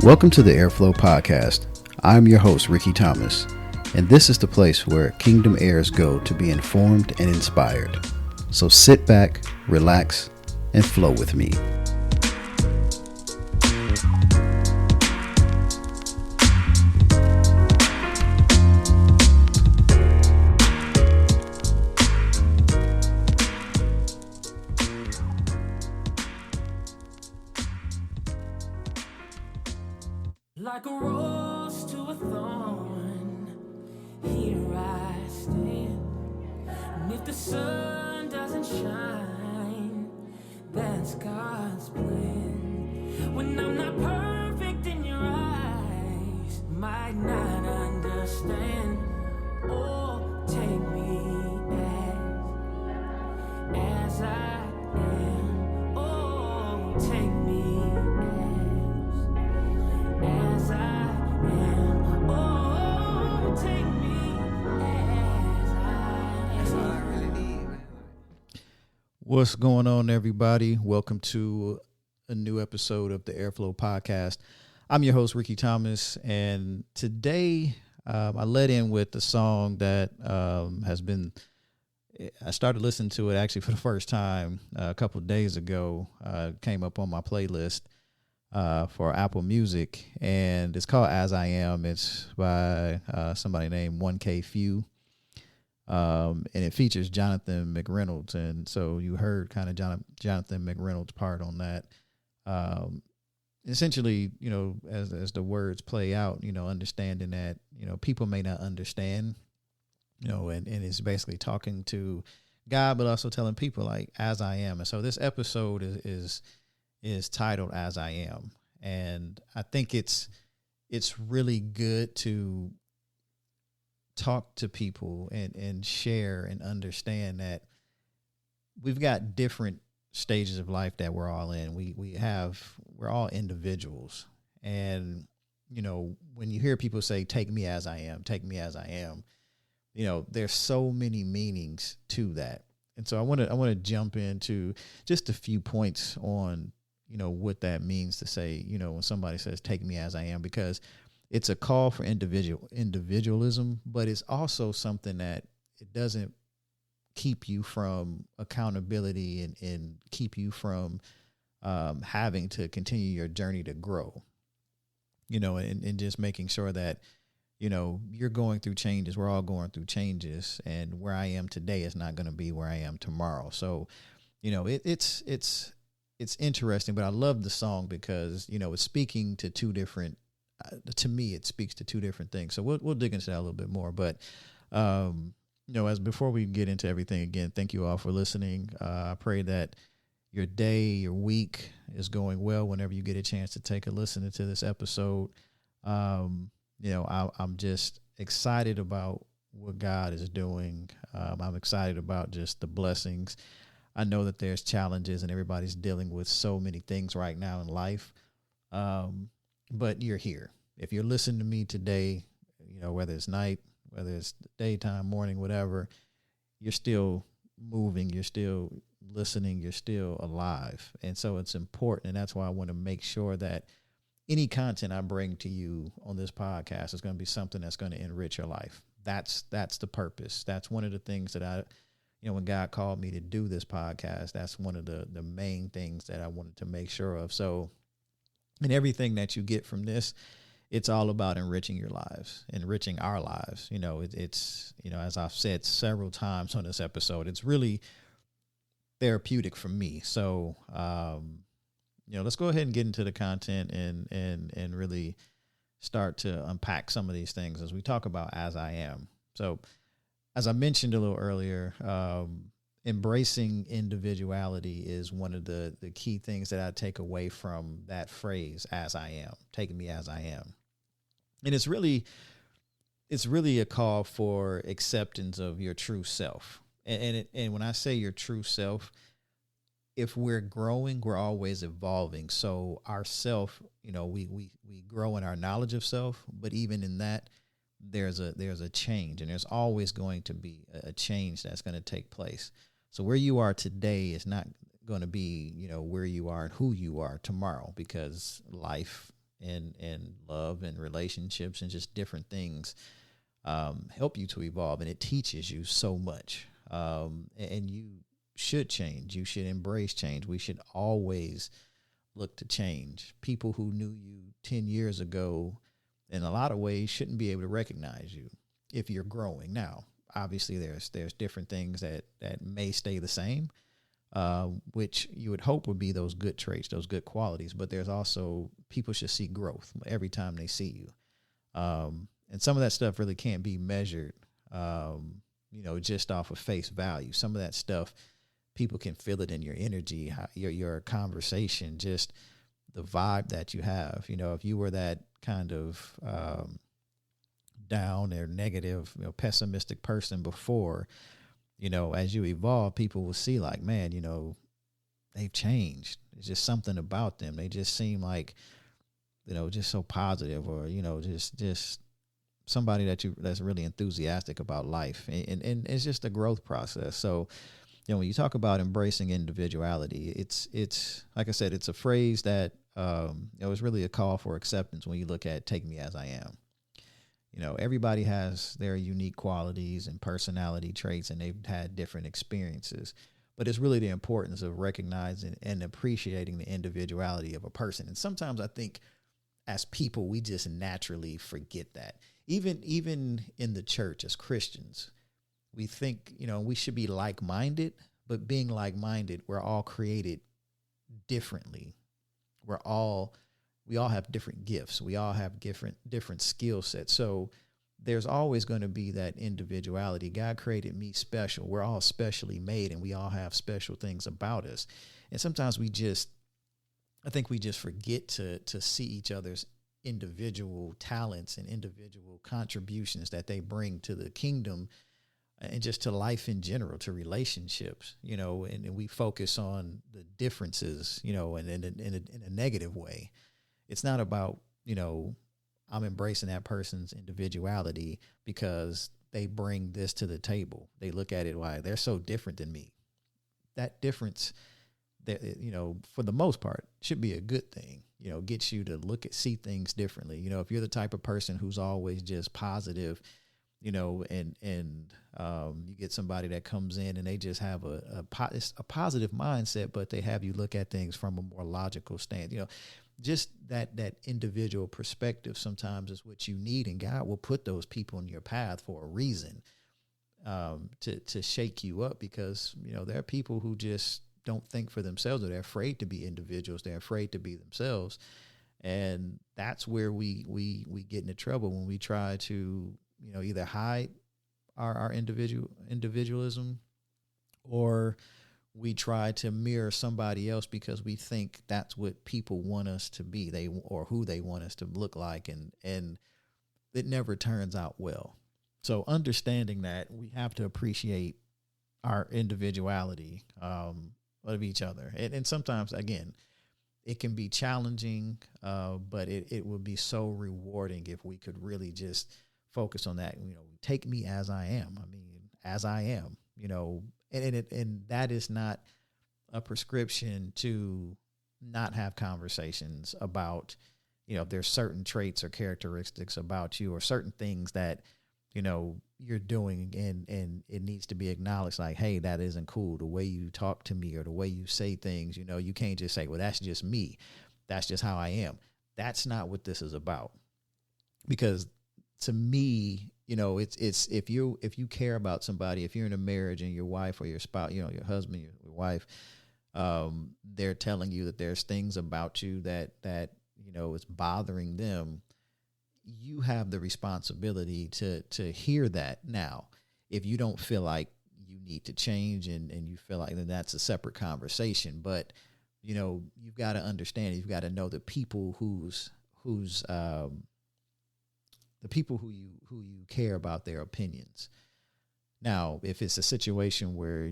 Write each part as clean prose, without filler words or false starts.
Welcome to the Heir Flow Podcast. I'm your host, Rickey Thomas, and this is the place where kingdom heirs go to be informed and inspired. So sit back, relax, and flow with me. Like a rose to a thorn, here I stand. And if the sun doesn't shine, that's God's plan. When I'm not perfect in your eyes, might not understand. Oh, take me as I am. Oh, take me as I am. Oh, take me as I am. That's all I really need. What's going on, everybody? Welcome to a new episode of the Heir Flow Podcast. I'm your host, Rickey Thomas, and today I led in with the song that I started listening to it actually for the first time a couple of days ago. Came up on my playlist for Apple Music, and it's called As I Am. It's by somebody named 1K Few, and it features Jonathan McReynolds, and so you heard kind of Jonathan McReynolds' part on that. Essentially, you know, as the words play out, you know, understanding that, you know, people may not understand, you know, and it's basically talking to God, but also telling people like, as I am. And so this episode is titled As I Am. And I think it's really good to talk to people and share and understand that we've got different stages of life that we're all in. We're all individuals. And, you know, when you hear people say, take me as I am, take me as I am, you know, there's so many meanings to that. And so I want to jump into just a few points on, you know, what that means to say, you know, when somebody says, take me as I am, because it's a call for individualism, but it's also something that it doesn't keep you from accountability and keep you from having to continue your journey to grow, you know, and just making sure that, you know, you're going through changes. We're all going through changes, and where I am today is not going to be where I am tomorrow. So, you know, it's interesting, but I love the song because, you know, it's speaking to two different, to me, it speaks to two different things. So we'll dig into that a little bit more. But, you know, before we get into everything again, thank you all for listening. I pray that your day, your week is going well whenever you get a chance to take a listen to this episode. You know, I'm just excited about what God is doing. I'm excited about just the blessings. I know that there's challenges and everybody's dealing with so many things right now in life. But you're here. If you're listening to me today, you know, whether it's night, whether it's daytime, morning, whatever, you're still moving, you're still listening, you're still alive. And so it's important. And that's why I want to make sure that any content I bring to you on this podcast is going to be something that's going to enrich your life. That's the purpose. That's one of the things that you know, when God called me to do this podcast, that's one of the main things that I wanted to make sure of. So, and everything that you get from this, it's all about enriching your lives, enriching our lives. You know, it's, you know, as I've said several times on this episode, it's really therapeutic for me. So, you know, let's go ahead and get into the content and really start to unpack some of these things as we talk about As I Am. So, as I mentioned a little earlier, embracing individuality is one of the key things that I take away from that phrase, as I am, taking me as I am. And it's really a call for acceptance of your true self. And when I say your true self, if we're growing, we're always evolving. So our self, you know, we grow in our knowledge of self, but even in that, there's a change, and there's always going to be a change that's going to take place. So where you are today is not going to be, you know, where you are and who you are tomorrow, because life and love and relationships and just different things help you to evolve, and it teaches you so much. And you should change. You should embrace change. We should always look to change. People who knew you 10 years ago, in a lot of ways, shouldn't be able to recognize you if you're growing. Now, obviously, there's different things that may stay the same, which you would hope would be those good traits, those good qualities. But there's also, people should see growth every time they see you. And some of that stuff really can't be measured, just off of face value. Some of that stuff, people can feel it in your energy, your conversation, just the vibe that you have. If you were that kind of down or negative, pessimistic person before, as you evolve, people will see like, man, they've changed. It's just something about them. They just seem like, just so positive, or, just somebody that's really enthusiastic about life. And it's just a growth process. So, when you talk about embracing individuality, it's like I said, it's a phrase that, it's really a call for acceptance when you look at take me as I am. Everybody has their unique qualities and personality traits, and they've had different experiences. But it's really the importance of recognizing and appreciating the individuality of a person. And sometimes I think as people, we just naturally forget that. Even in the church as Christians, we think, we should be like-minded, but being like-minded, we're all created differently. We all have different gifts. We all have different skill sets. So there's always going to be that individuality. God created me special. We're all specially made, and we all have special things about us. And sometimes I think we just forget to see each other's individual talents and individual contributions that they bring to the kingdom and just to life in general, to relationships, and we focus on the differences, and in a negative way. It's not about, I'm embracing that person's individuality because they bring this to the table. They look at it, why they're so different than me. That difference, that, for the most part, should be a good thing. Gets you to see things differently. If you're the type of person who's always just positive, and you get somebody that comes in and they just have a positive mindset, but they have you look at things from a more logical stance. Just that individual perspective sometimes is what you need, and God will put those people in your path for a reason, to shake you up, because there are people who just don't think for themselves, or they're afraid to be individuals. They're afraid to be themselves. And that's where we get into trouble when we try to, either hide our individualism, or we try to mirror somebody else because we think that's what people want us to be, or who they want us to look like. And it never turns out well. So understanding that, we have to appreciate our individuality, of each other. And sometimes, again, it can be challenging, but it would be so rewarding if we could really just focus on that. Take me as I am. As I am, and that is not a prescription to not have conversations about, there's certain traits or characteristics about you, or certain things that, you're doing, and it needs to be acknowledged, like, hey, that isn't cool. The way you talk to me, or the way you say things, you can't just say, well, that's just me. That's just how I am. That's not what this is about. Because to me, it's if you care about somebody, if you're in a marriage and your wife or your spouse, your husband, your wife, they're telling you that there's things about you that is bothering them, you have the responsibility to hear that. Now, if you don't feel like you need to change, and you feel like, then that's a separate conversation. But, you've got to understand, you've got to know the people the people who you care about their opinions. Now, if it's a situation where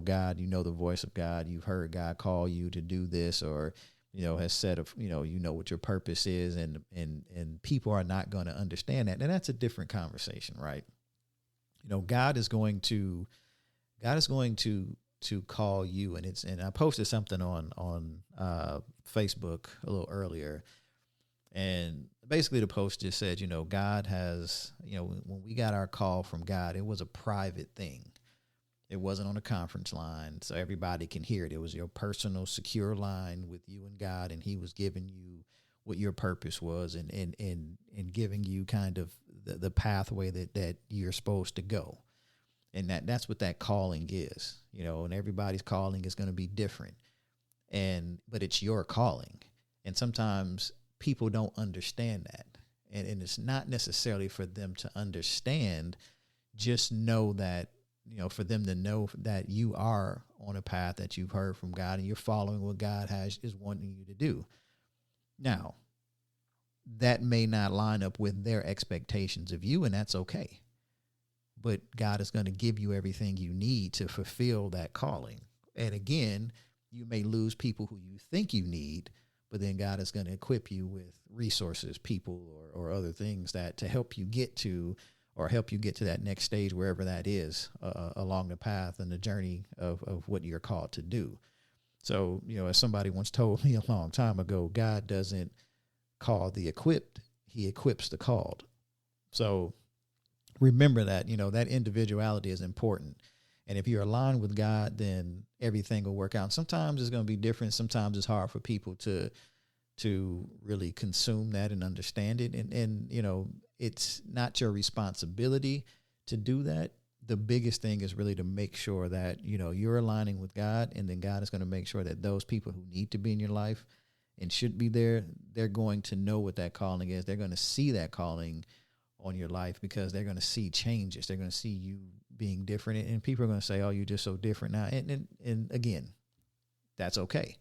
God, the voice of God, you've heard God call you to do this, or has said, what your purpose is, and people are not going to understand that, and that's a different conversation, right? God is going to call you, and I posted something on Facebook a little earlier And basically the post just said, God has, when we got our call from God, it was a private thing. It wasn't on a conference line so everybody can hear it. It was your personal, secure line with you and God, and he was giving you what your purpose was and giving you kind of the pathway that you're supposed to go. And that's what that calling is, and everybody's calling is going to be different. But it's your calling. And sometimes people don't understand that. And it's not necessarily for them to understand, just know that, for them to know that you are on a path that you've heard from God and you're following what God is wanting you to do. Now, that may not line up with their expectations of you, and that's okay. But God is going to give you everything you need to fulfill that calling. And again, you may lose people who you think you need, but then God is going to equip you with resources, people, or other things to help you get to that next stage, wherever that is, along the path and the journey of what you're called to do. So, as somebody once told me a long time ago, God doesn't call the equipped, he equips the called. So remember that, that individuality is important. And if you're aligned with God, then everything will work out. Sometimes it's going to be different. Sometimes it's hard for people to really consume that and understand it. And it's not your responsibility to do that. The biggest thing is really to make sure that, you're aligning with God, and then God is going to make sure that those people who need to be in your life and should be there, they're going to know what that calling is. They're going to see that calling on your life because they're going to see changes. They're going to see you being different, and people are going to say, oh, you're just so different now. And again, that's okay.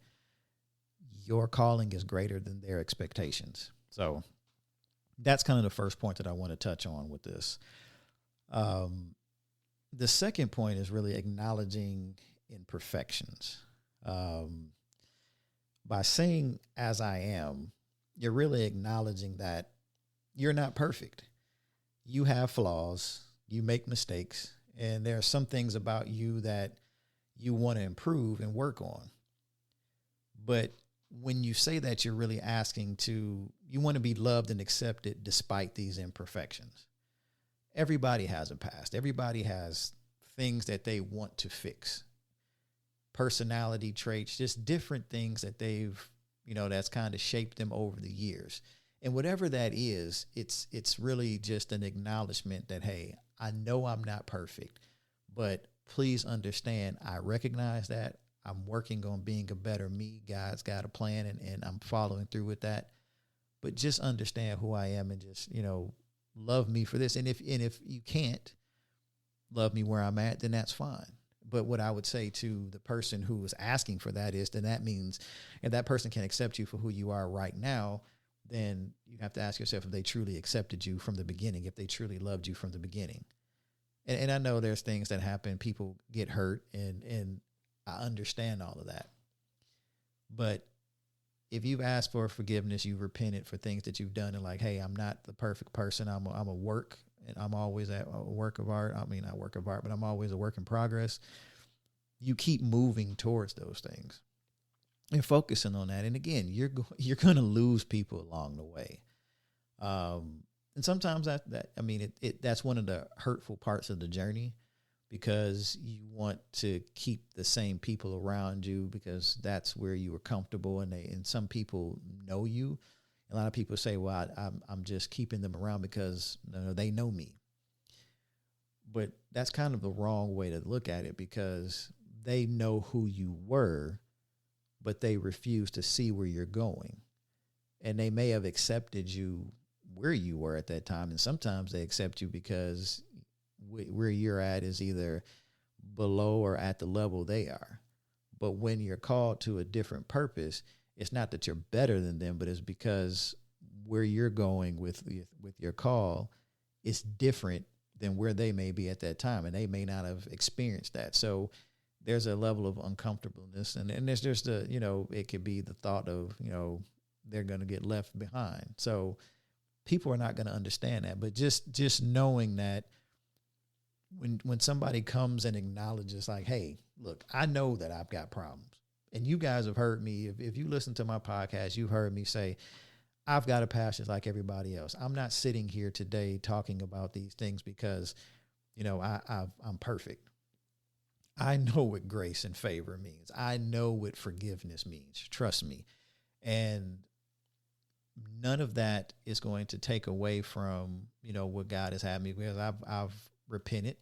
Your calling is greater than their expectations. So that's kind of the first point that I want to touch on with this. The second point is really acknowledging imperfections. By saying, as I am, you're really acknowledging that you're not perfect. You have flaws, you make mistakes, and there are some things about you that you want to improve and work on. But when you say that, you're really asking you want to be loved and accepted despite these imperfections. Everybody has a past. Everybody has things that they want to fix. Personality traits, just different things that they've, that's kind of shaped them over the years. And whatever that is, it's really just an acknowledgement that, hey, I know I'm not perfect, but please understand, I recognize that. I'm working on being a better me. God's got a plan, and I'm following through with that. But just understand who I am and just, love me for this. And if you can't love me where I'm at, then that's fine. But what I would say to the person who is asking for that is, then that means if that person can accept you for who you are right now, then you have to ask yourself if they truly accepted you from the beginning, if they truly loved you from the beginning. And I know there's things that happen. People get hurt, and I understand all of that. But if you've asked for forgiveness, you've repented for things that you've done, and like, hey, I'm not the perfect person. I'm a work, and I'm always at a work of art. I mean, not work of art, but I'm always a work in progress. You keep moving towards those things and focusing on that. And again, you're going to lose people along the way. And sometimes that's one of the hurtful parts of the journey, because you want to keep the same people around you because that's where you were comfortable, and some people know you. A lot of people say, well, I'm just keeping them around because they know me. But that's kind of the wrong way to look at it, because they know who you were, but they refuse to see where you're going. And they may have accepted you where you were at that time. And sometimes they accept you because where you're at is either below or at the level they are. But when you're called to a different purpose, it's not that you're better than them, but it's because where you're going with your call is different than where they may be at that time, and they may not have experienced that. So there's a level of uncomfortableness, and there's just it could be the thought of, they're going to get left behind. So people are not going to understand that, but just knowing that when somebody comes and acknowledges, like, hey, look, I know that I've got problems. And you guys have heard me, if you listen to my podcast, you've heard me say, I've got a past just like everybody else. I'm not sitting here today talking about these things because, I'm perfect. I know what grace and favor means. I know what forgiveness means. Trust me. And none of that is going to take away from, what God has had me, because I've repented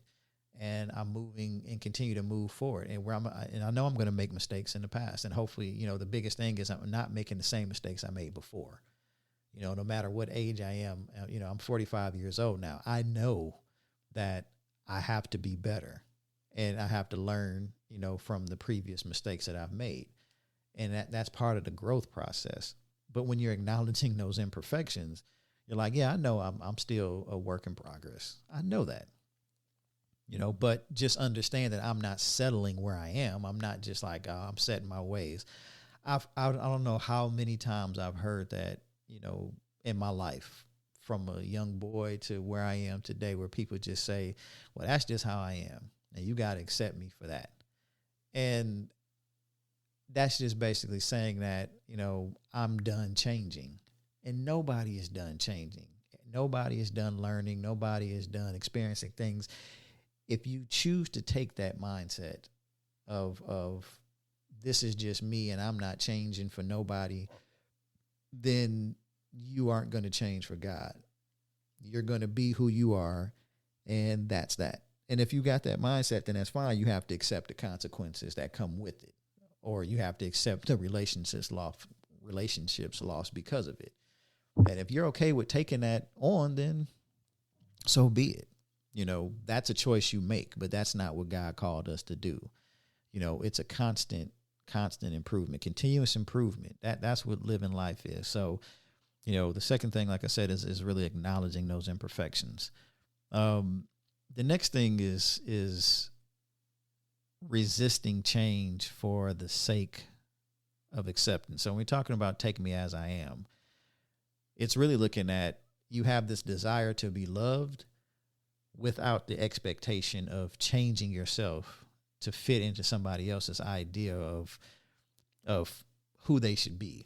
and I'm moving and continue to move forward. And and I know I'm going to make mistakes in the past. And hopefully, the biggest thing is I'm not making the same mistakes I made before. No matter what age I am, I'm 45 years old now. I know that I have to be better and I have to learn, from the previous mistakes that I've made. And that's part of the growth process. But when you're acknowledging those imperfections, you're like, yeah, I know I'm still a work in progress. I know that, but just understand that I'm not settling where I am. I'm not just like, I'm set in my ways. I don't know how many times I've heard that, in my life, from a young boy to where I am today, where people just say, well, that's just how I am. And you got to accept me for that. And that's just basically saying that, I'm done changing. And nobody is done changing. Nobody is done learning. Nobody is done experiencing things. If you choose to take that mindset of this is just me and I'm not changing for nobody, then you aren't going to change for God. You're going to be who you are, and that's that. And if you got that mindset, then that's fine. You have to accept the consequences that come with it, or you have to accept the relationships lost because of it. And if you're okay with taking that on, then so be it. That's a choice you make, but that's not what God called us to do. It's a constant improvement, continuous improvement. That's what living life is. So, the second thing, like I said, is really acknowledging those imperfections. The next thing is resisting change for the sake of acceptance. So when we're talking about take me as I am, it's really looking at, you have this desire to be loved without the expectation of changing yourself to fit into somebody else's idea of who they should be.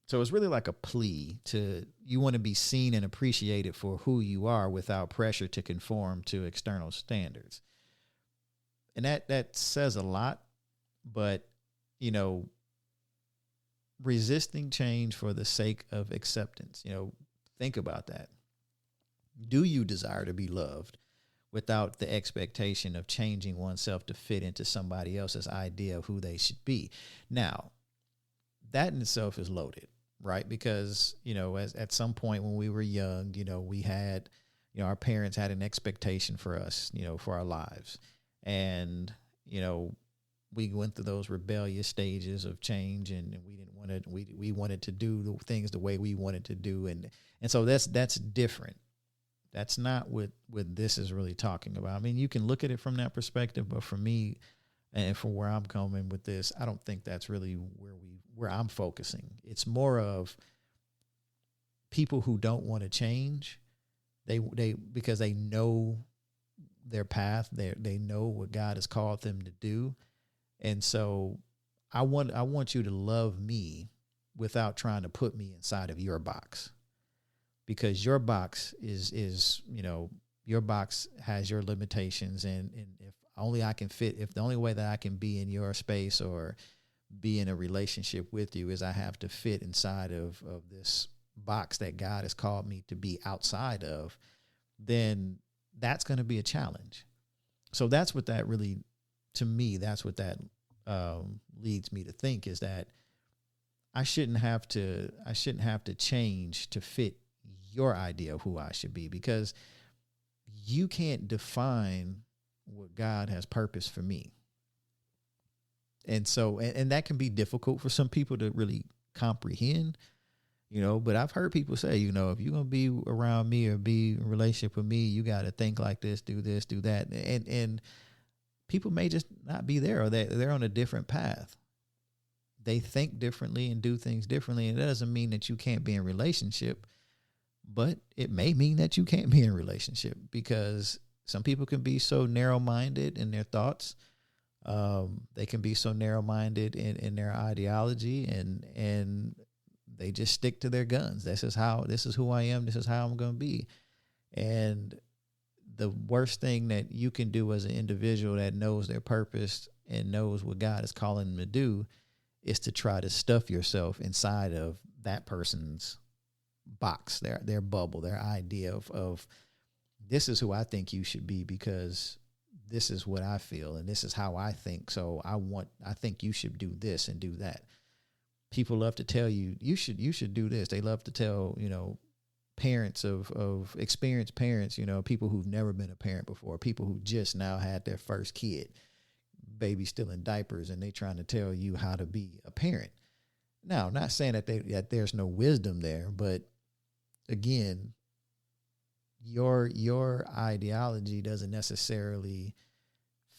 So it's really like a plea to, you want to be seen and appreciated for who you are without pressure to conform to external standards. And that says a lot, but, resisting change for the sake of acceptance, think about that. Do you desire to be loved without the expectation of changing oneself to fit into somebody else's idea of who they should be? Now, that in itself is loaded, right? Because, as at some point when we were young, we had, our parents had an expectation for us, for our lives. And, we went through those rebellious stages of change, and we didn't want to, we wanted to do the things the way we wanted to do. And so that's different. That's not what this is really talking about. I mean, you can look at it from that perspective, but for me, and from where I'm coming with this, I don't think that's really where I'm focusing. It's more of people who don't want to change. They because they know their path. They know what God has called them to do. And so I want you to love me without trying to put me inside of your box. Because your box is your box has your limitations, and if only I can fit, if the only way that I can be in your space or be in a relationship with you is I have to fit inside of this box that God has called me to be outside of, then that's going to be a challenge. So that's what that really, to me, that's what that leads me to think, is that I shouldn't have to change to fit your idea of who I should be, because you can't define what God has purposed for me. And so, and that can be difficult for some people to really comprehend, but I've heard people say, if you're going to be around me or be in a relationship with me, you got to think like this, do that. And people may just not be there, or they're on a different path. They think differently and do things differently. And that doesn't mean that you can't be in a relationship, but it may mean that you can't be in a relationship, because some people can be so narrow-minded in their thoughts. They can be so narrow-minded in their ideology, and they just stick to their guns. This is who I am. This is how I'm going to be. And the worst thing that you can do as an individual that knows their purpose and knows what God is calling them to do is to try to stuff yourself inside of that person's box, their bubble, their idea of this is who I think you should be because this is what I feel and this is how I think. So I think you should do this and do that. People love to tell you should do this. They love to tell, parents of experienced parents, people who've never been a parent before, people who just now had their first kid, baby still in diapers, and they trying to tell you how to be a parent. Now, I'm not saying that there's no wisdom there, but again, your ideology doesn't necessarily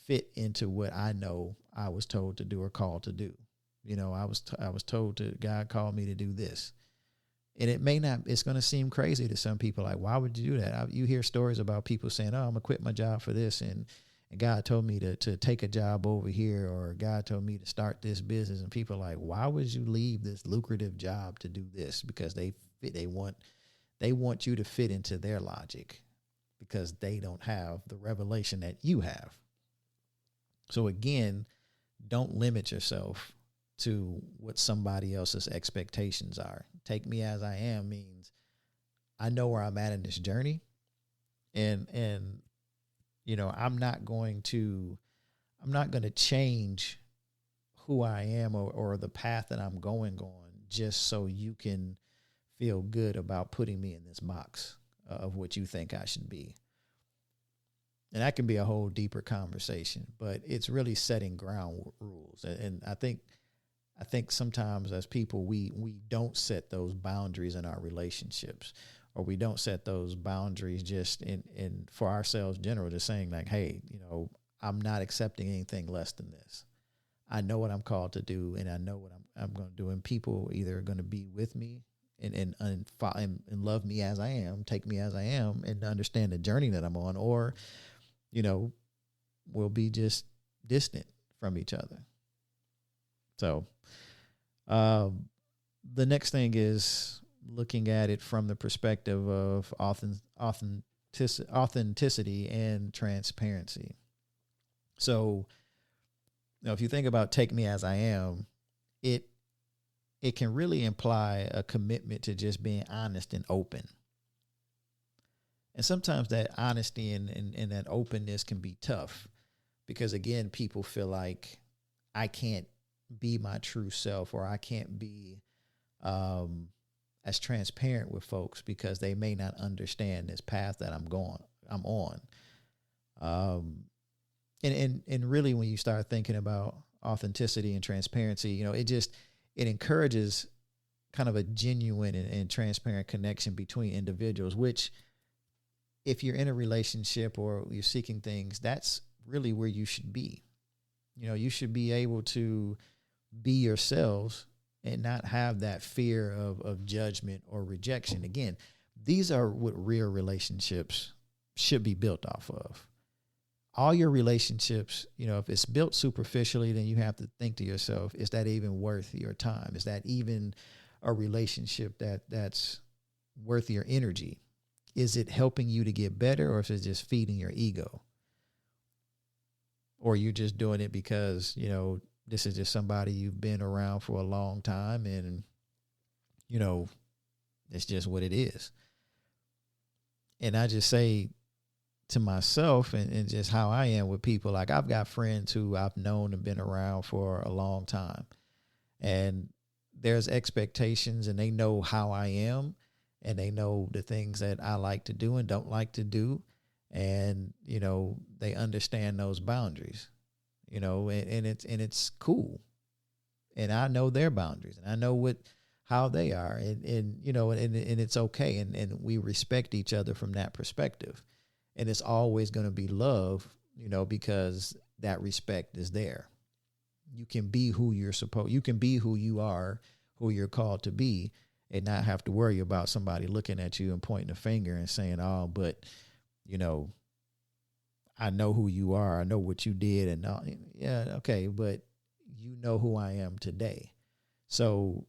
fit into what I know I was told to do or called to do. I was told God called me to do this. And it may not, it's going to seem crazy to some people. Like, why would you do that? You hear stories about people saying, oh, I'm going to quit my job for this. And God told me to take a job over here, or God told me to start this business. And people are like, why would you leave this lucrative job to do this? Because they want you to fit into their logic because they don't have the revelation that you have. So again, don't limit yourself to what somebody else's expectations are. Take me as I am means I know where I'm at in this journey, and I'm not going to change who I am or the path that I'm going on just so you can feel good about putting me in this box of what you think I should be. And that can be a whole deeper conversation, but it's really setting ground rules. And I think sometimes as people, we don't set those boundaries in our relationships, or we don't set those boundaries just in for ourselves general, just saying like, hey, I'm not accepting anything less than this. I know what I'm called to do, and I know what I'm going to do. And people either are going to be with me and love me as I am, take me as I am, and understand the journey that I'm on, or, we'll be just distant from each other. So, the next thing is looking at it from the perspective of authenticity and transparency. So, if you think about take me as I am, it can really imply a commitment to just being honest and open. And sometimes that honesty and that openness can be tough because, again, people feel like I can't be my true self, or I can't be as transparent with folks because they may not understand this path that I'm on. And really, when you start thinking about authenticity and transparency, it encourages kind of a genuine and transparent connection between individuals, which if you're in a relationship or you're seeking things, that's really where you should be. You should be able to be yourselves and not have that fear of judgment or rejection. Again, these are what real relationships should be built off of. All your relationships, if it's built superficially, then you have to think to yourself, is that even worth your time? Is that even a relationship that's worth your energy? Is it helping you to get better, or is it just feeding your ego? Or you're just doing it because, this is just somebody you've been around for a long time and, it's just what it is. And I just say to myself and just how I am with people, like I've got friends who I've known and been around for a long time, and there's expectations and they know how I am and they know the things that I like to do and don't like to do. And, they understand those boundaries, and it's cool. And I know their boundaries and I know how they are and it's okay. And we respect each other from that perspective. And it's always going to be love, because that respect is there. You can be who you can be who you are, who you're called to be, and not have to worry about somebody looking at you and pointing a finger and saying, oh, but, I know who you are. I know what you did. And yeah, okay. But you know who I am today. So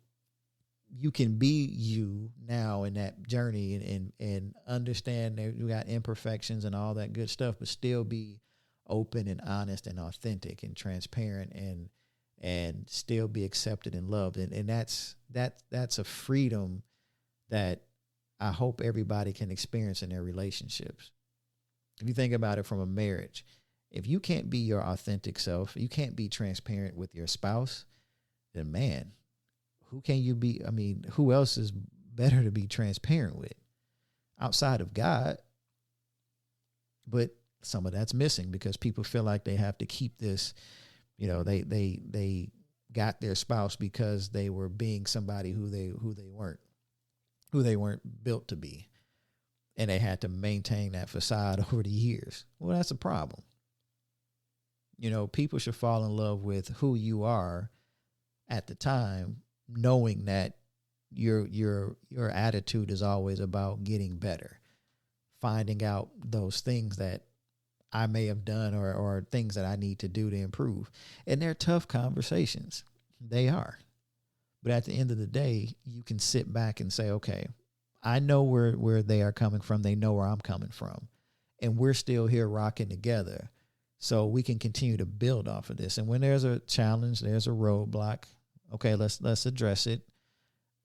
you can be you now in that journey and understand that you got imperfections and all that good stuff, but still be open and honest and authentic and transparent and still be accepted and loved. And that's a freedom that I hope everybody can experience in their relationships. If you think about it from a marriage, if you can't be your authentic self, you can't be transparent with your spouse, then man, who can you be? I mean, who else is better to be transparent with outside of God? But some of that's missing because people feel like they have to keep this, you know, they got their spouse because they were being somebody who they weren't built to be. And they had to maintain that facade over the years. Well, that's a problem. You know, people should fall in love with who you are at the time, knowing that your attitude is always about getting better, finding out those things that I may have done or things that I need to do to improve. And they're tough conversations. They are. But at the end of the day, you can sit back and say, okay, I know where they are coming from. They know where I'm coming from. And we're still here rocking together. So we can continue to build off of this. And when there's a challenge, there's a roadblock, okay, let's address it.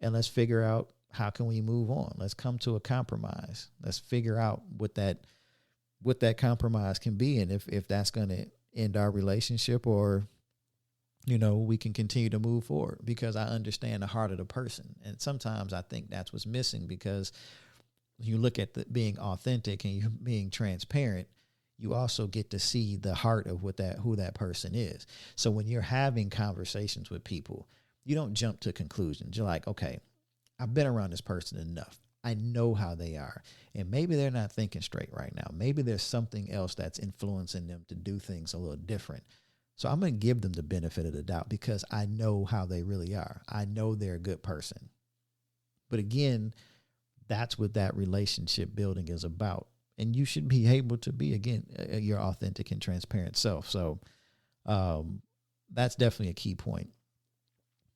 And let's figure out how can we move on. Let's come to a compromise. Let's figure out what that compromise can be. And if that's going to end our relationship or, you know, we can continue to move forward because I understand the heart of the person. And sometimes I think that's what's missing because you look at being authentic and you being transparent, you also get to see the heart of who that person is. So when you're having conversations with people, you don't jump to conclusions. You're like, okay, I've been around this person enough. I know how they are. And maybe they're not thinking straight right now. Maybe there's something else that's influencing them to do things a little different. So I'm going to give them the benefit of the doubt because I know how they really are. I know they're a good person. But again, that's what that relationship building is about. And you should be able to be, again, your authentic and transparent self. So that's definitely a key point.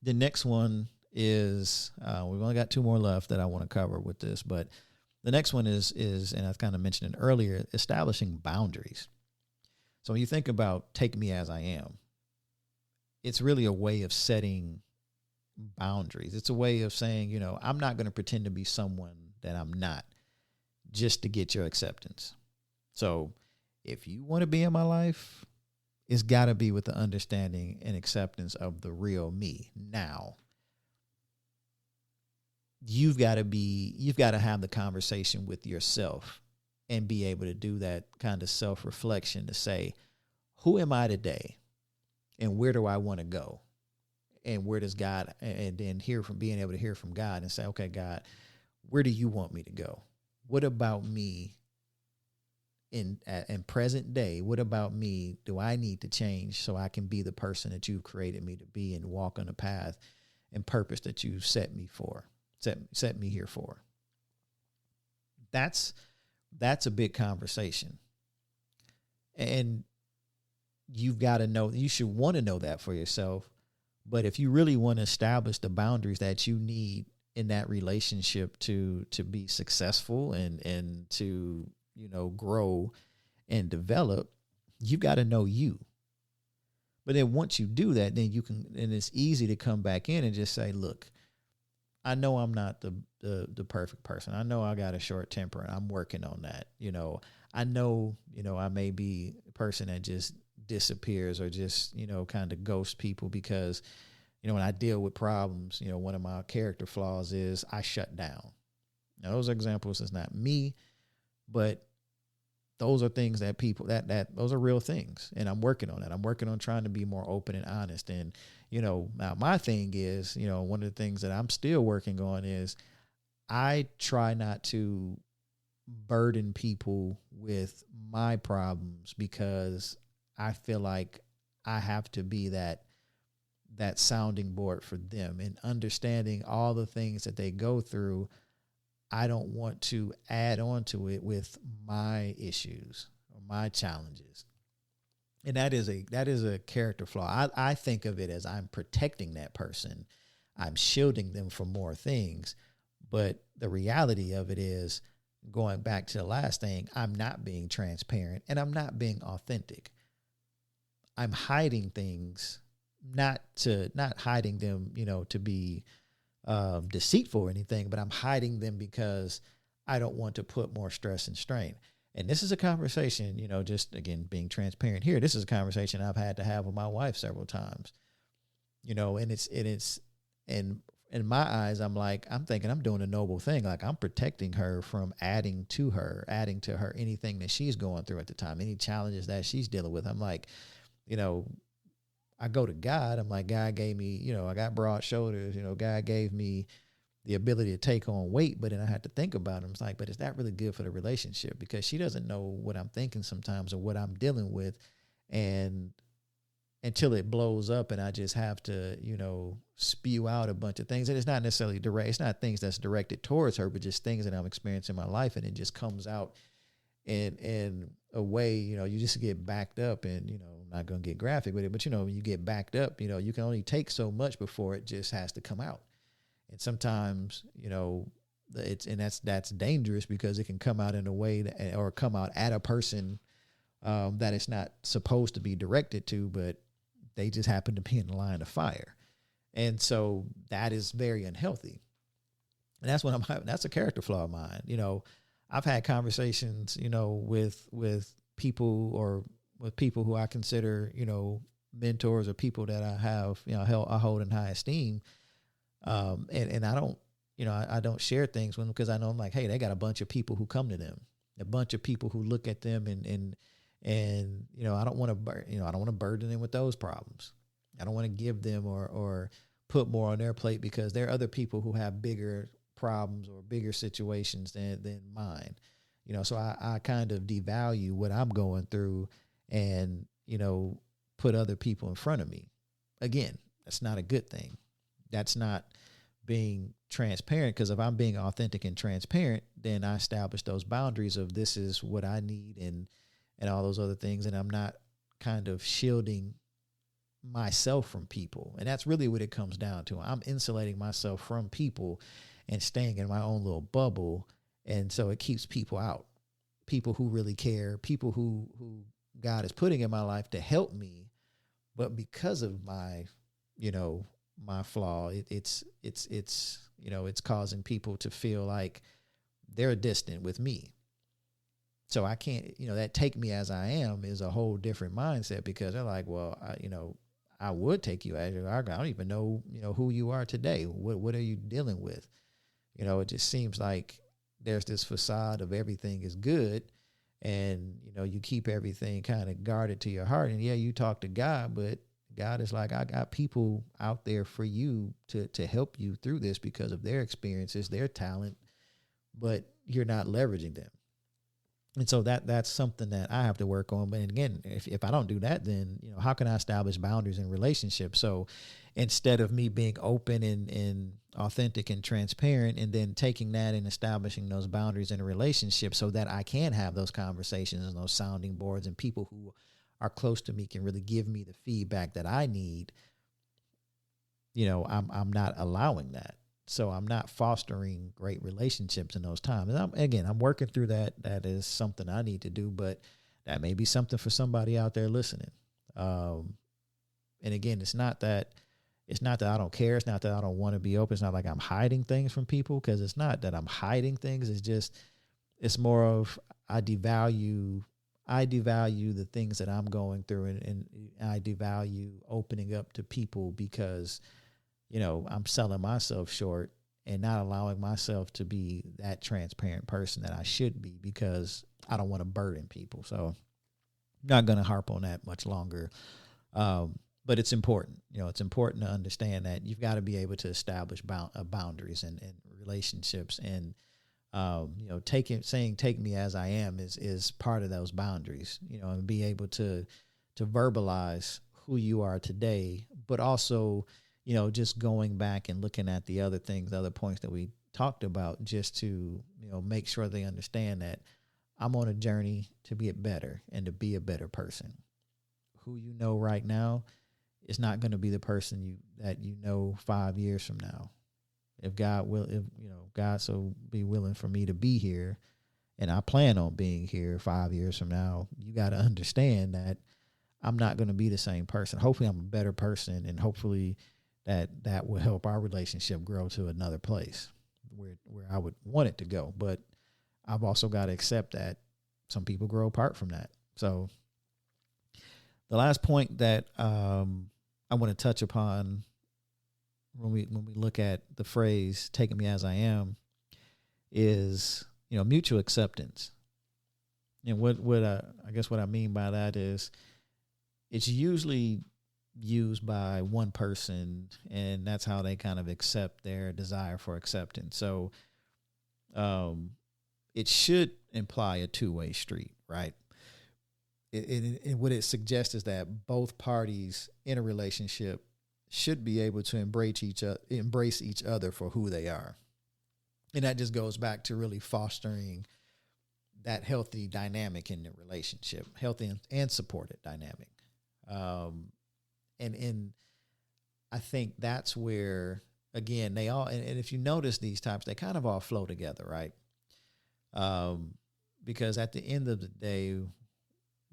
The next one is, we've only got two more left that I want to cover with this, but the next one is, and I've kind of mentioned it earlier, establishing boundaries. So when you think about take me as I am, it's really a way of setting boundaries. It's a way of saying, you know, I'm not going to pretend to be someone that I'm not just to get your acceptance. So if you want to be in my life, it's got to be with the understanding and acceptance of the real me. Now, you've got to have the conversation with yourself and be able to do that kind of self-reflection to say, who am I today? And where do I want to go? And where does God, and then being able to hear from God and say, okay, God, where do you want me to go? What about me in present day? What about me do I need to change so I can be the person that you've created me to be and walk on the path and purpose that you've set me here for? That's a big conversation. And you've got to know, you should want to know that for yourself. But if you really want to establish the boundaries that you need in that relationship to be successful and to, you know, grow and develop, you've got to know you. But then once you do that, then you can, and it's easy to come back in and just say, look, I know I'm not the perfect person. I know I got a short temper and I'm working on that. You know, I know, you know, I may be a person that just disappears or just, you know, kind of ghosts people because, you know, when I deal with problems, you know, one of my character flaws is I shut down. Now, those are examples. It's not me, but those are things that people, that those are real things. And I'm working on that. I'm working on trying to be more open and honest. And, you know, now my thing is, you know, one of the things that I'm still working on is I try not to burden people with my problems because I feel like I have to be that sounding board for them, and understanding all the things that they go through. I don't want to add on to it with my issues or my challenges. And that is a character flaw. I think of it as I'm protecting that person. I'm shielding them from more things. But the reality of it is, going back to the last thing, I'm not being transparent and I'm not being authentic. I'm hiding things, not hiding them, to be deceitful or anything, but I'm hiding them because I don't want to put more stress and strain. And this is a conversation, just again, being transparent here. This is a conversation I've had to have with my wife several times, and in my eyes, I'm thinking I'm doing a noble thing. Like, I'm protecting her from adding to her anything that she's going through at the time, any challenges that she's dealing with. I'm like, I go to God. I'm like, God gave me, I got broad shoulders, God gave me the ability to take on weight, but then I had to think about it. I'm like, but is that really good for the relationship? Because she doesn't know what I'm thinking sometimes or what I'm dealing with. And until it blows up and I just have to, spew out a bunch of things. And it's not necessarily direct. It's not things that's directed towards her, but just things that I'm experiencing in my life. And it just comes out in a way, you just get backed up and, I'm not going to get graphic with it, but, when you get backed up, you can only take so much before it just has to come out. And sometimes, that's dangerous because it can come out in a way that, or come out at a person that it's not supposed to be directed to, but they just happen to be in the line of fire. And so that is very unhealthy. And that's a character flaw of mine. I've had conversations, with people or with people who I consider, mentors or people that I have, I hold in high esteem. And I don't, I don't share things with them because I know I'm like, hey, they got a bunch of people who come to them, a bunch of people who look at them and I don't want to burden them with those problems. I don't want to give them or put more on their plate because there are other people who have bigger problems or bigger situations than mine. So I kind of devalue what I'm going through and, put other people in front of me. Again, that's not a good thing. That's not being transparent, because if I'm being authentic and transparent, then I establish those boundaries of this is what I need and all those other things. And I'm not kind of shielding myself from people. And that's really what it comes down to. I'm insulating myself from people and staying in my own little bubble. And so it keeps people out, people who really care, people who God is putting in my life to help me. But because of my, my flaw, it's causing people to feel like they're distant with me. So I can't, that take me as I am is a whole different mindset, because they're like, well, I would take you as you are. I don't even know, who you are today. What are you dealing with? It just seems like there's this facade of everything is good, and, you keep everything kind of guarded to your heart. And yeah, you talk to God, but God is like, I got people out there for you to help you through this because of their experiences, their talent, but you're not leveraging them. And so that's something that I have to work on. But again, if I don't do that, then, how can I establish boundaries in relationships? So instead of me being open and authentic and transparent, and then taking that and establishing those boundaries in a relationship so that I can have those conversations and those sounding boards, and people who are close to me can really give me the feedback that I need, I'm not allowing that. So I'm not fostering great relationships in those times. And I'm working through that. That is something I need to do, but that may be something for somebody out there listening. And again, it's not that I don't care. It's not that I don't want to be open. It's not like I'm hiding things from people, because it's not that I'm hiding things. It's more of I devalue the things that I'm going through, and I devalue opening up to people because, I'm selling myself short and not allowing myself to be that transparent person that I should be, because I don't want to burden people. So I'm not going to harp on that much longer. But it's important. It's important to understand that you've got to be able to establish boundaries and relationships, and saying take me as I am is part of those boundaries, and be able to verbalize who you are today, but also, just going back and looking at the other things, the other points that we talked about, just to, make sure they understand that I'm on a journey to get better and to be a better person. Who right now is not going to be the person that 5 years from now. If God so be willing for me to be here, and I plan on being here 5 years from now, you got to understand that I'm not going to be the same person. Hopefully I'm a better person, and hopefully that will help our relationship grow to another place where I would want it to go. But I've also got to accept that some people grow apart from that. So the last point that I want to touch upon when we look at the phrase "taking me as I am" is, mutual acceptance. And what I mean by that is, it's usually used by one person, and that's how they kind of accept their desire for acceptance. So it should imply a two-way street, right? What it suggests is that both parties in a relationship should be able to embrace each other for who they are. And that just goes back to really fostering that healthy dynamic in the relationship, healthy and supported dynamic. And I think that's where, again, they all, and if you notice these types, they kind of all flow together, right? Because at the end of the day,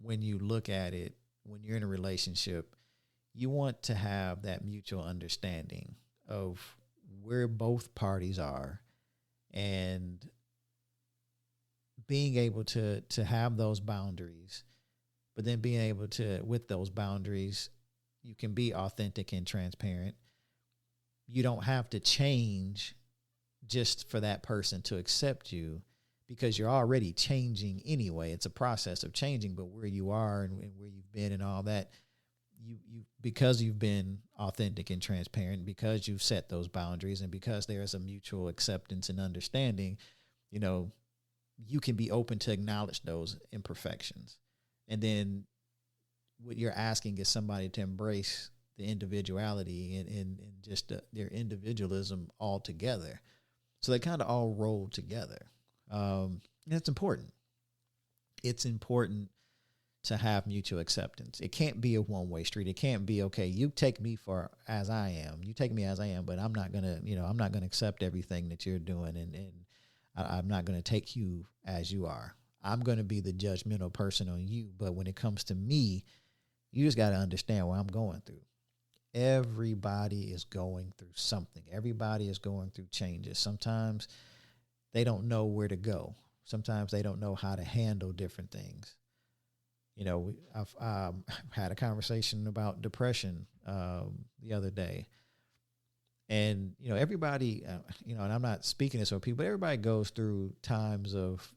when you look at it, when you're in a relationship, you want to have that mutual understanding of where both parties are, and being able to have those boundaries, but then being able to, with those boundaries, you can be authentic and transparent. You don't have to change just for that person to accept you, because you're already changing anyway. It's a process of changing, but where you are and where you've been and all that, you because you've been authentic and transparent, because you've set those boundaries, and because there is a mutual acceptance and understanding, you can be open to acknowledge those imperfections. And then what you're asking is somebody to embrace the individuality and just their individualism all together. So they kind of all roll together. And it's important. It's important to have mutual acceptance. It can't be a one-way street. It can't be, okay, you take me as I am. You take me as I am, but I'm not gonna, I'm not gonna accept everything that you're doing, and I'm not gonna take you as you are. I'm gonna be the judgmental person on you. But when it comes to me, you just got to understand what I'm going through. Everybody is going through something. Everybody is going through changes. Sometimes they don't know where to go. Sometimes they don't know how to handle different things. I've had a conversation about depression the other day. And, everybody, and I'm not speaking this for people, but everybody goes through times of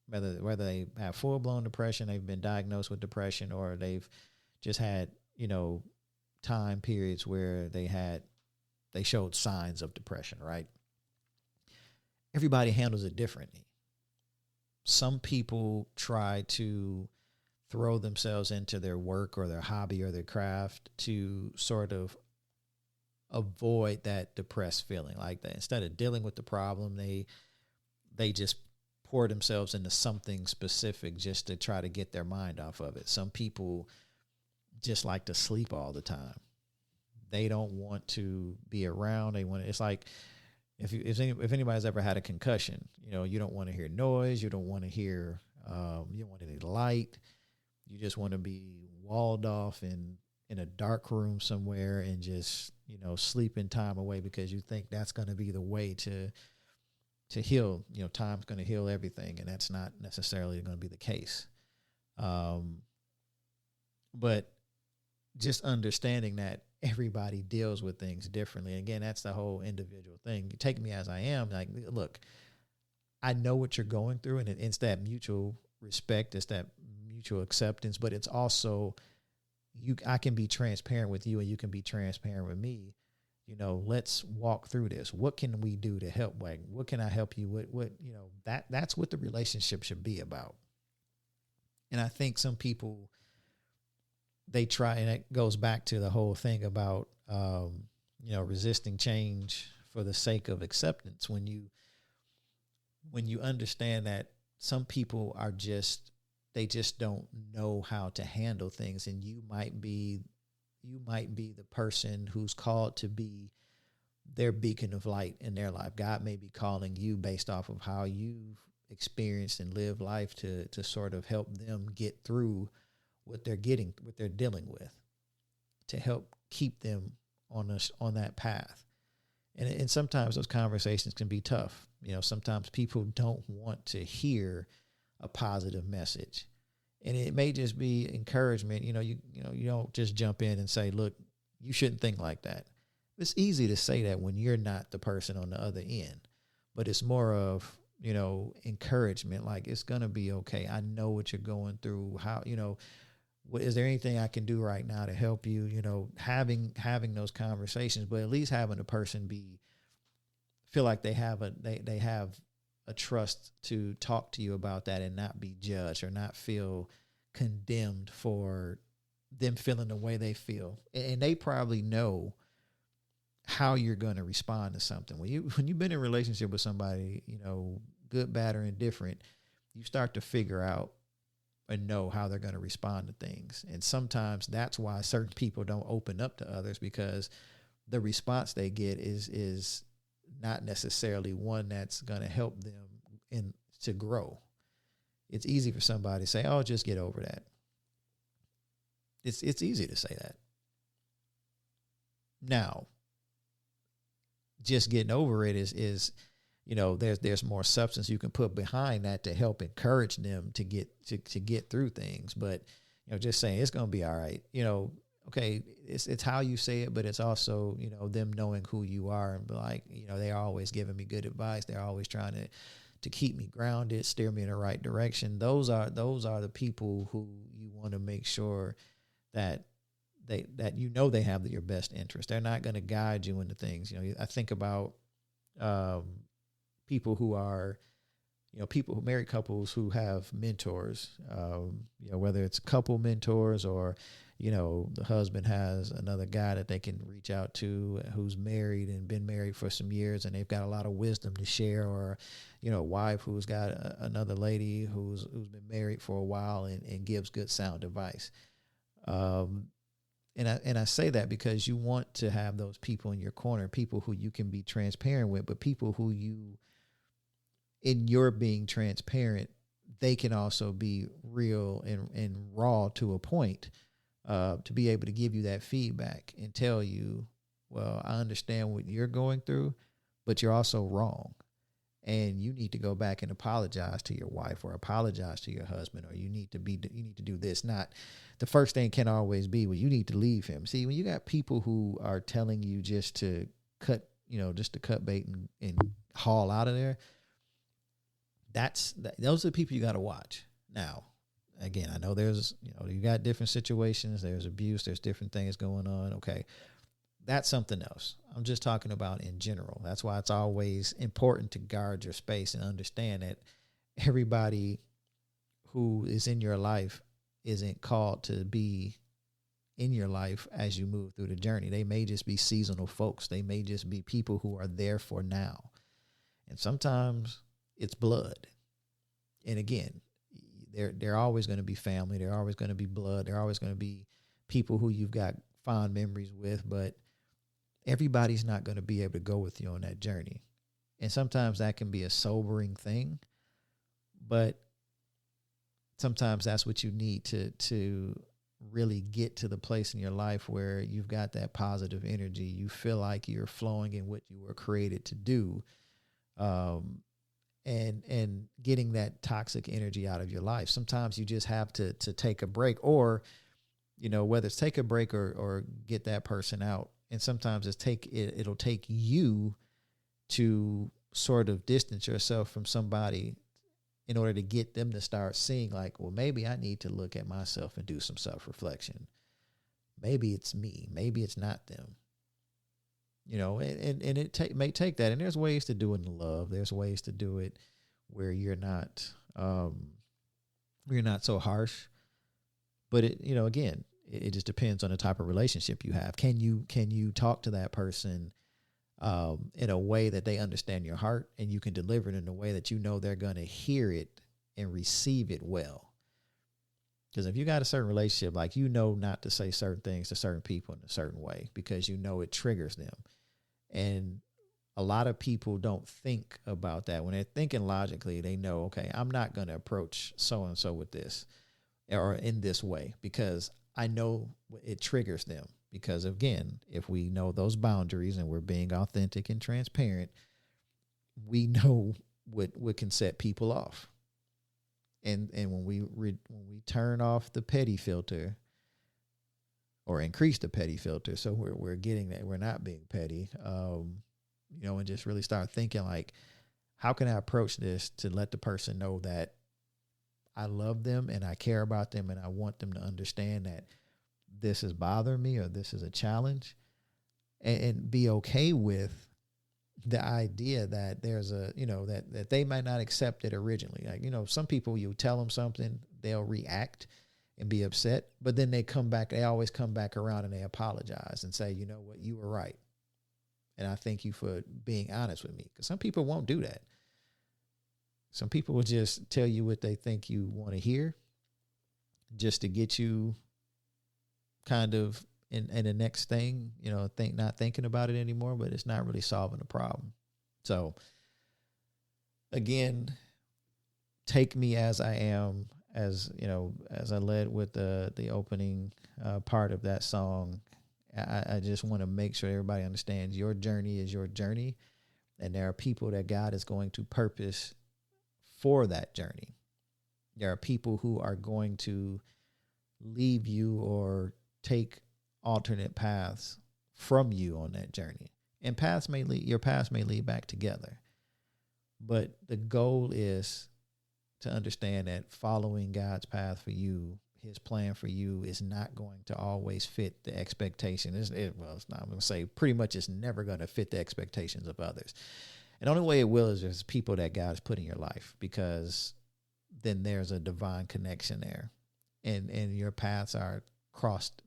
whether they have full-blown depression, they've been diagnosed with depression, or they've just had, time periods where they showed signs of depression, right? Everybody handles it differently. Some people try to throw themselves into their work or their hobby or their craft to sort of avoid that depressed feeling. Like that, instead of dealing with the problem, they just pour themselves into something specific just to try to get their mind off of it. Some people just like to sleep all the time. They don't want to be around. It's like if anybody's ever had a concussion, you don't want to hear noise. You don't want to hear, you don't want any light. You just want to be walled off in a dark room somewhere and just, sleeping time away, because you think that's going to be the way to heal. Time's going to heal everything, and that's not necessarily going to be the case. But just understanding that everybody deals with things differently. And again, that's the whole individual thing. You take me as I am. Like, look, I know what you're going through, and it's that mutual respect, it's that mutual acceptance, but it's also I can be transparent with you, and you can be transparent with me. Let's walk through this. What can we do to help? Like, what can I help you with? That's what the relationship should be about. And I think some people, they try, and it goes back to the whole thing about, resisting change for the sake of acceptance. When you understand that some people they just don't know how to handle things, and you might be, you might be the person who's called to be their beacon of light in their life. God may be calling you based off of how you've experienced and lived life to sort of help them get through what they're dealing with, to help keep them on that path. And sometimes those conversations can be tough. Sometimes people don't want to hear a positive message, and it may just be encouragement. You don't just jump in and say, look, you shouldn't think like that. It's easy to say that when you're not the person on the other end, but it's more of, encouragement. Like, it's going to be okay. I know what you're going through. How, is there anything I can do right now to help you? Having those conversations, but at least having a person feel like they have a trust to talk to you about that and not be judged or not feel condemned for them feeling the way they feel. And they probably know how you're going to respond to something. When you've been in a relationship with somebody, good, bad, or indifferent, you start to figure out and know how they're going to respond to things. And sometimes that's why certain people don't open up to others, because the response they get is not necessarily one that's going to help them to grow. It's easy for somebody to say, "Oh, just get over that." It's easy to say that. Now, just getting over it is there's more substance you can put behind that to help encourage them to get through things. But just saying it's going to be all right. Okay, it's how you say it, but it's also them knowing who you are and be like, they're always giving me good advice. They're always trying to keep me grounded, steer me in the right direction. Those are the people who you want to make sure that they have your best interest. They're not going to guide you into things. I think about people who are, married couples who have mentors, whether it's couple mentors or, the husband has another guy that they can reach out to who's married and been married for some years and they've got a lot of wisdom to share, or, a wife who's got another lady who's been married for a while and gives good sound advice. And I say that because you want to have those people in your corner, people who you can be transparent with, but people who in your being transparent, they can also be real and raw to a point, to be able to give you that feedback and tell you, well, I understand what you're going through, but you're also wrong. And you need to go back and apologize to your wife or apologize to your husband, or you need to do this. Not the first thing can always be, well, you need to leave him. See, when you got people who are telling you just to cut bait and haul out of there, those are the people you got to watch. Now, again, I know there's, you got different situations, there's abuse, there's different things going on. Okay. That's something else. I'm just talking about in general. That's why it's always important to guard your space and understand that everybody who is in your life isn't called to be in your life as you move through the journey. They may just be seasonal folks. They may just be people who are there for now. And sometimes it's blood. And again, they're always going to be family. They're always going to be blood. They're always going to be people who you've got fond memories with, but everybody's not going to be able to go with you on that journey. And sometimes that can be a sobering thing, but sometimes that's what you need to really get to the place in your life where you've got that positive energy. You feel like you're flowing in what you were created to do, and getting that toxic energy out of your life. Sometimes you just have to take a break, or, whether it's take a break or get that person out. And sometimes it'll take you to sort of distance yourself from somebody in order to get them to start seeing like, well, maybe I need to look at myself and do some self-reflection. Maybe it's me. Maybe it's not them. And it may take that. And there's ways to do it in love. There's ways to do it where you're not so harsh. But again, it just depends on the type of relationship you have. Can you talk to that person in a way that they understand your heart, and you can deliver it in a way that they're going to hear it and receive it well? Because if you got a certain relationship, like, you know not to say certain things to certain people in a certain way because you know it triggers them. And a lot of people don't think about that. When they're thinking logically, they know, okay, I'm not going to approach so-and-so with this or in this way because I know it triggers them. Because, again, if we know those boundaries and we're being authentic and transparent, we know what can set people off. And when we turn off the petty filter or increase the petty filter, so we're getting that we're not being petty, and just really start thinking like, how can I approach this to let the person know that I love them and I care about them and I want them to understand that this is bothering me or this is a challenge, and be okay with the idea that there's that they might not accept it originally. Like, some people, you tell them something, they'll react and be upset, but then they always come back around and they apologize and say, you know what, you were right. And I thank you for being honest with me. Because some people won't do that. Some people will just tell you what they think you want to hear just to get you kind of in the next thing, not thinking about it anymore, but it's not really solving the problem. So again, take me as I am, as I led with the opening part of that song. I just want to make sure everybody understands your journey is your journey, and there are people that God is going to purpose for that journey. There are people who are going to leave you or take alternate paths from you on that journey. And your paths may lead back together. But the goal is to understand that following God's path for you, his plan for you, is not going to always fit the expectation. It's not, I'm going to say pretty much it's never going to fit the expectations of others. And the only way it will is there's people that God has put in your life, because then there's a divine connection there. And your paths are crossed.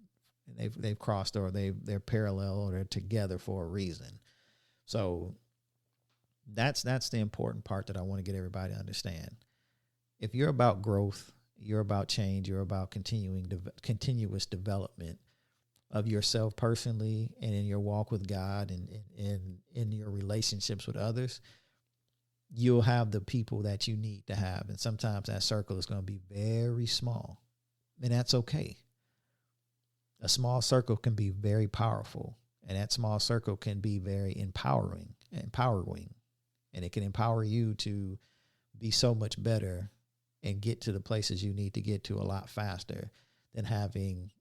They've crossed, or they're parallel, or they're together for a reason. So that's the important part that I want to get everybody to understand. If you're about growth, you're about change, you're about continuous development of yourself personally and in your walk with God and in your relationships with others, you'll have the people that you need to have. And sometimes that circle is going to be very small, and that's okay. A small circle can be very powerful, and that small circle can be very empowering, and it can empower you to be so much better and get to the places you need to get to a lot faster than having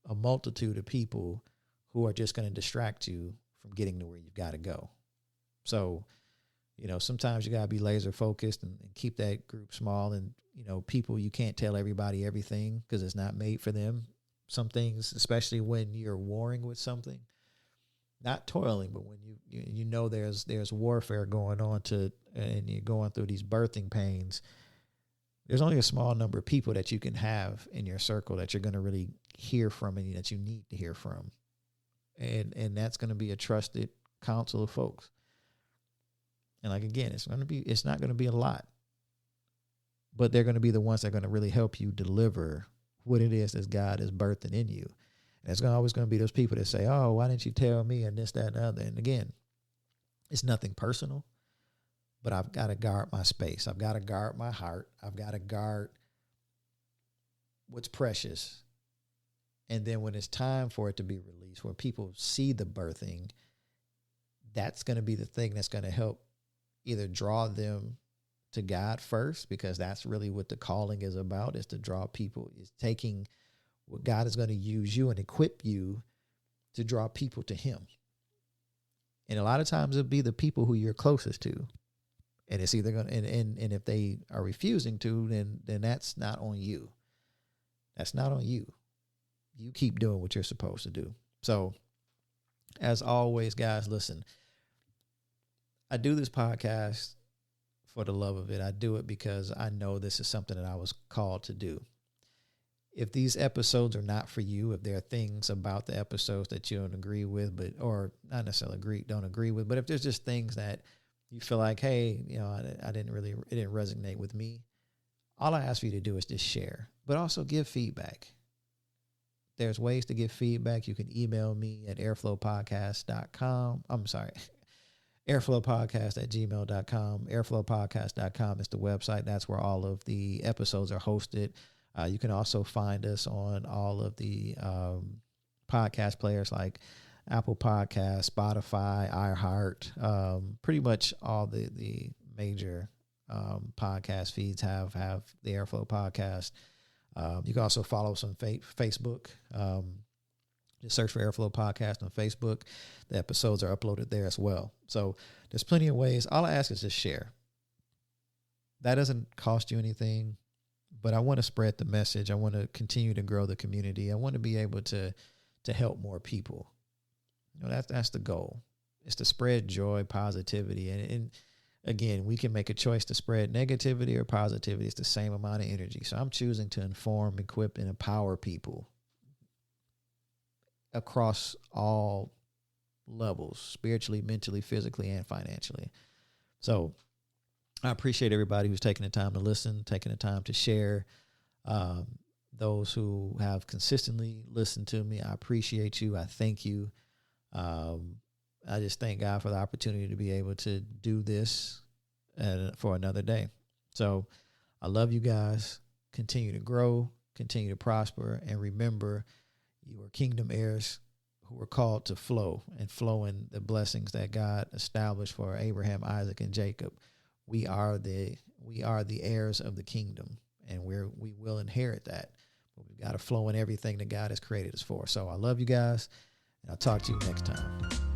a multitude of people who are just going to distract you from getting to where you've got to go. So, sometimes you got to be laser focused and keep that group small. And, people, you can't tell everybody everything because it's not made for them. Some things, especially when you're warring with something, not toiling, but when there's warfare going on and you're going through these birthing pains, there's only a small number of people that you can have in your circle that you're going to really hear from and that you need to hear from. And that's going to be a trusted council of folks. And like, again, it's not going to be a lot, but they're going to be the ones that are going to really help you deliver what it is that God is birthing in you. And it's always going to be those people that say, oh, why didn't you tell me, and this, that, and the other. And again, it's nothing personal, but I've got to guard my space. I've got to guard my heart. I've got to guard what's precious. And then when it's time for it to be released, where people see the birthing, that's going to be the thing that's going to help either draw them to God first, because that's really what the calling is about, is to draw people, is taking what God is going to use you and equip you to draw people to him. And a lot of times it'll be the people who you're closest to. And it's either going to, and if they are refusing to, then that's not on you. That's not on you. You keep doing what you're supposed to do. So as always, guys, listen, I do this podcast for the love of it. I do it because I know this is something that I was called to do. If these episodes are not for you, if there are things about the episodes that you don't agree with, or not necessarily don't agree with, but if there's just things that you feel like, hey, it didn't resonate with me, all I ask for you to do is just share, but also give feedback. There's ways to give feedback. You can email me at airflowpodcast.com. I'm sorry, airflowpodcast@gmail.com. Airflowpodcast.com is the website. That's where all of the episodes are hosted. You can also find us on all of the podcast players like Apple Podcasts, Spotify, iHeart. Pretty much all the major podcast feeds have the Airflow Podcast. You can also follow us on Facebook. Just search for Airflow Podcast on Facebook. The episodes are uploaded there as well. So there's plenty of ways. All I ask is just share. That doesn't cost you anything, but I want to spread the message. I want to continue to grow the community. I want to be able to help more people. That's the goal. It's to spread joy, positivity, and again, we can make a choice to spread negativity or positivity. It's the same amount of energy. So I'm choosing to inform, equip, and empower people across all levels, spiritually, mentally, physically, and financially. So I appreciate everybody who's taking the time to listen, taking the time to share. Those who have consistently listened to me, I appreciate you. I thank you. I just thank God for the opportunity to be able to do this for another day. So I love you guys. Continue to grow, continue to prosper, and remember, you are kingdom heirs who are called to flow in the blessings that God established for Abraham, Isaac, and Jacob. We are the heirs of the kingdom, and we will inherit that. But we've got to flow in everything that God has created us for. So I love you guys, and I'll talk to you next time.